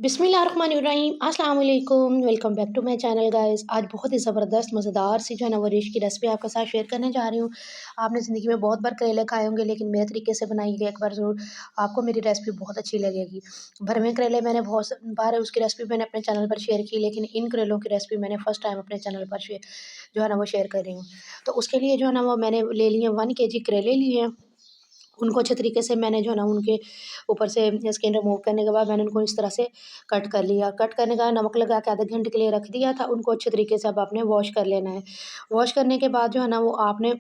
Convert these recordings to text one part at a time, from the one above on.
बिस्मिल्लाहिर्रहमानिर्रहीम अस्सलाम वालेकुम। Welcome back to my channel guys. आज बहुत ही ज़बरदस्त मज़ेदार सी जो है ना वो डिश की रेसिपी आपके साथ शेयर करने जा रही हूँ। आपने ज़िंदगी में बहुत बार करेले खाए होंगे, लेकिन मेरे तरीके से बनाइएगा एक बार ज़रूर, आपको मेरी रेसिपी बहुत अच्छी लगेगी। भरवे करेले मैंने बहुत बार उसकी रेसिपी मैंने अपने चैनल पर शेयर की, लेकिन इन करेलों की रेसिपी मैंने फ़र्स्ट टाइम अपने चैनल पर जो है ना वो शेयर कर रही हूँ। तो उसके लिए जो है ना वो मैंने ले लिए 1 केजी करेले लिए हैं। उनको अच्छे तरीके से मैंने जो है ना उनके ऊपर से स्किन रिमूव करने के बाद मैंने उनको इस तरह से कट कर लिया। कट करने का नमक लगा के आधे घंटे के लिए रख दिया था। उनको अच्छे तरीके से अब आपने वॉश कर लेना है। वॉश करने के बाद जो है ना वो आपने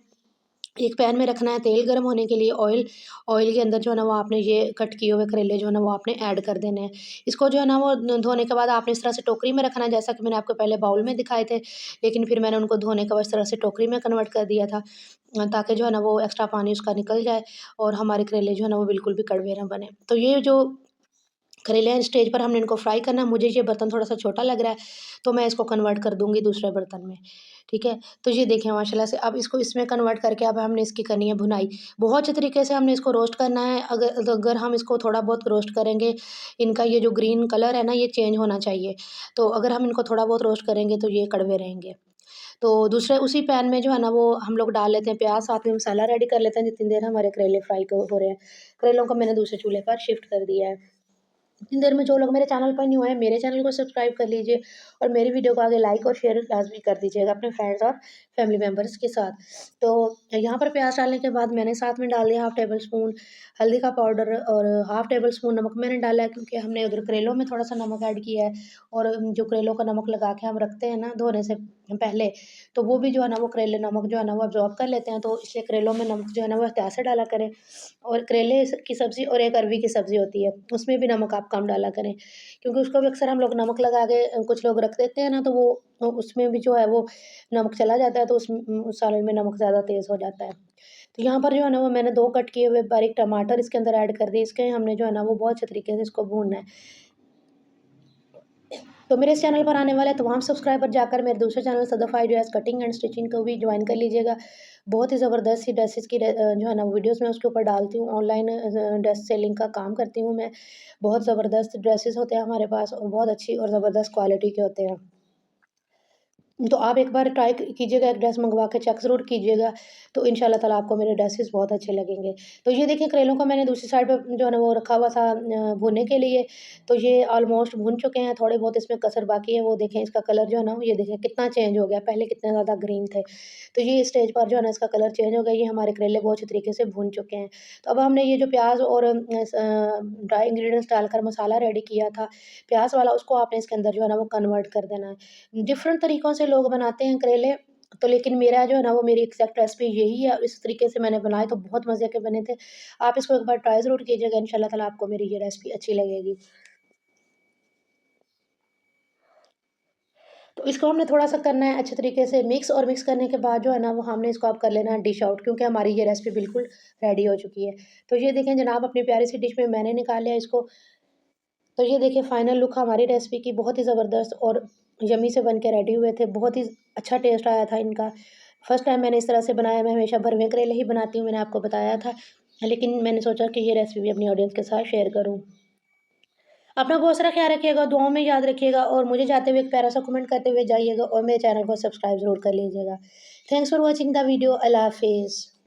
एक पैन में रखना है तेल गर्म होने के लिए। ऑयल के अंदर जो है ना वो आपने ये कट किए हुए करेले जो है ना वो आपने ऐड कर देने हैं। इसको जो है ना वो धोने के बाद आपने इस तरह से टोकरी में रखना है, जैसा कि मैंने आपको पहले बाउल में दिखाए थे, लेकिन फिर मैंने उनको धोने के बाद इस तरह से टोकरी में कन्वर्ट कर दिया था, ताकि जो है ना वो एक्स्ट्रा पानी उसका निकल जाए और हमारे करेले जो है ना वो बिल्कुल भी कड़वे ना बने। तो ये जो करेले हैं स्टेज पर हमने इनको फ्राई करना है। मुझे ये बर्तन थोड़ा-सा छोटा लग रहा है, तो मैं इसको कन्वर्ट कर दूँगी दूसरे बर्तन में, ठीक है? तो ये देखें माशाल्लाह से अब इसको इसमें कन्वर्ट करके अब हमने इसकी करनी है भुनाई। बहुत अच्छे तरीके से हमने इसको रोस्ट करना है। अगर हम इसको थोड़ा बहुत रोस्ट करेंगे, इनका ये जो ग्रीन कलर है ना ये चेंज होना चाहिए। तो अगर हम इनको थोड़ा बहुत रोस्ट करेंगे तो ये कड़वे रहेंगे। तो दूसरे उसी पैन में जो है ना वो हम लोग डाल लेते हैं प्याज़, साथ में मसाला रेडी कर लेते हैं जितनी देर हमारे करेले फ्राई को हो रहे हैं। करेलों को मैंने दूसरे चूल्हे पर शिफ्ट कर दिया है। इतनी देर में जो लोग मेरे चैनल पर न्यू हैं, मेरे चैनल को सब्सक्राइब कर लीजिए और मेरी वीडियो को आगे लाइक और शेयर लाज़मी कर दीजिएगा अपने फ्रेंड्स और फैमिली मेंबर्स के साथ। तो यहाँ पर प्याज़ डालने के बाद मैंने साथ में डाल दिया हाफ़ टेबल स्पून हल्दी का पाउडर और हाफ़ टेबल स्पून नमक मैंने डाला है, क्योंकि हमने उधर करेलों में थोड़ा-सा नमक ऐड किया है और जो करेलों का नमक लगा के हम रखते हैं ना धोने से पहले, तो वो भी जो है ना वो करेले नमक जो है ना वो अब्ज़ॉर्ब कर लेते हैं, तो इसलिए करेलों में नमक जो है ना वो एहतियात से डाला करें। और करेले की सब्ज़ी और एक अरवी की सब्ज़ी होती है, उसमें भी नमक आप कम डाला करें, क्योंकि उसको भी अक्सर हम लोग नमक लगा के कुछ लोग रख देते हैं ना, तो वो उसमें भी जो है वो नमक चला जाता है, तो उस सालन में नमक ज़्यादा तेज़ हो जाता है। तो यहाँ पर जो है ना वो मैंने 2 कट किए हुए बारीक टमाटर इसके अंदर ऐड कर दिए। इसके हमने जो है ना वो बहुत अच्छे तरीके से इसको भूनना है। तो मेरे इस चैनल पर आने वाले तमाम सब्सक्राइबर जाकर मेरे दूसरे channel Sadaf ideas cutting and stitching को भी ज्वाइन कर लीजिएगा। बहुत ही ज़बरदस्त सी ड्रेसेस की जो है ना वीडियोज़ मैं उसके ऊपर डालती हूँ। ऑनलाइन ड्रेस सेलिंग का काम करती हूँ मैं। बहुत ज़बरदस्त ड्रेसेस होते हैं हमारे पास और बहुत अच्छी और ज़बरदस्त क्वालिटी के होते हैं। तो आप एक बार ट्राई कीजिएगा, एक ड्रेस मँगवा के चेक ज़रूर कीजिएगा, तो इंशाल्लाह ताला आपको मेरे ड्रेसेस बहुत अच्छे लगेंगे। तो ये देखिए करेलों को मैंने दूसरी साइड पे जो है ना वो रखा हुआ था भूनने के लिए, तो ये ऑलमोस्ट भून चुके हैं, थोड़े बहुत इसमें कसर बाकी है, वो देखें इसका कलर जो है ना ये देखें कितना चेंज हो गया, पहले कितने ज़्यादा ग्रीन थे। तो ये स्टेज पर जो है ना इसका कलर चेंज हो गया, ये हमारे करेले बहुत अच्छे तरीके से भून चुके हैं। तो अब हमने ये जो प्याज़ और ड्राई इंग्रीडिएंट्स डालकर मसाला रेडी किया था, प्याज़ वाला, उसको आपने इसके अंदर जो है ना वो कन्वर्ट कर देना है। डिफ़रेंट तरीकों से लोग बनाते हैं करेले, तो लेकिन मेरा जो है ना वो मेरी एग्ज़ैक्ट रेसिपी यही है और इस तरीके से मैंने बनाए तो बहुत मज़े के बने थे। आप इसको एक बार ट्राई ज़रूर कीजिएगा, इंशाल्लाह ताला आपको मेरी ये रेसिपी अच्छी लगेगी। तो इसको हमने थोड़ा-सा करना है अच्छे तरीके से मिक्स, और मिक्स करने के बाद जो है ना वो हमने इसको अब कर लेना है डिश आउट, क्योंकि हमारी ये रेसिपी बिल्कुल रेडी हो चुकी है। तो ये देखें जनाब अपनी प्यारी सी डिश में मैंने निकाल लिया इसको। तो ये देखिए फाइनल लुक हमारी रेसिपी की बहुत ही ज़बरदस्त और यम्मी से बन के रेडी हुए थे। बहुत ही अच्छा टेस्ट आया था इनका। फर्स्ट टाइम मैंने इस तरह से बनाया, मैं हमेशा भरवे करेले ही बनाती हूँ, मैंने आपको बताया था। लेकिन मैंने सोचा कि ये रेसिपी भी अपनी ऑडियंस के साथ शेयर करूँ। अपना बहुत सारा ख़्याल रखिएगा, दुआओं में याद रखिएगा और मुझे जाते हुए एक प्यारा-सा कमेंट करते हुए जाइएगा और मेरे चैनल को सब्सक्राइब ज़रूर कर लीजिएगा। Thanks for watching the video. अल्लाह हाफ़िज़।